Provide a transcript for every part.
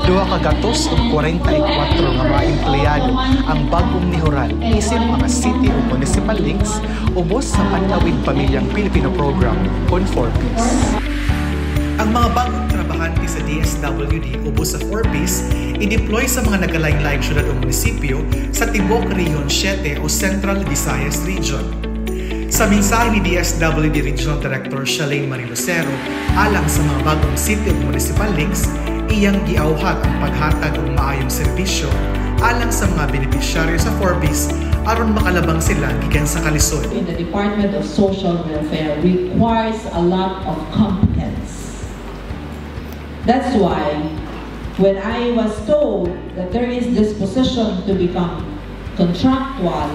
Duha ka gatos ug 44 nga mga empleyado ang bagong nihural isip mga city o municipal links ubos sa Panlawig Pamilyang Pilipino Program on 4Ps. Ang mga bagong trabahante sa DSWD ubos sa 4Ps i-deploy sa mga nagalain-laing syudad o munisipyo sa Tibok Region 7 o Central Visayas Region. Sa mensahe ni DSWD Regional Director Shalane Marie Lucero alang sa mga bagong city o municipal links, iyang giauhat ang paghatag ng maayong serbisyo alang sa mga benepisyaryo sa 4Ps aron makalabang sila gikan sa kalisod. In the Department of Social Welfare requires a lot of competence. That's why when I was told that there is this position to become contractual,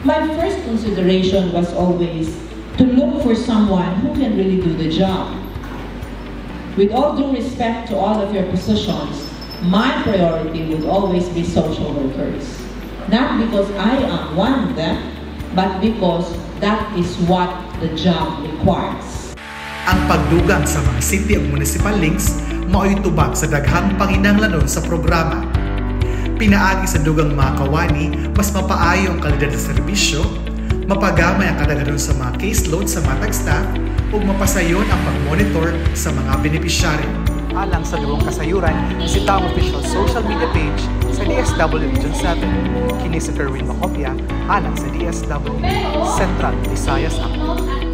my first consideration was always to look for someone who can really do the job. With all due respect to all of your positions, my priority would always be social workers. Not because I am one of them, but because that is what the job requires. Ang pagdugang sa mga city o municipal links mao'y tubag sa daghang panginahanglanon sa programa. Pinaagi sa dugang mga kawani, mas mapaayo ang kalidad sa serbisyo, mapagamay ang kadaghanon sa mga caseload sa matag staff, ug mapasayon ang pag-monitor sa mga benepisyaryo. Alang sa dugang kasayuran, isita ang official social media page sa DSWD Region 7. Kini si Kerwin Macopia, alang sa DSWD Central Visayas Active.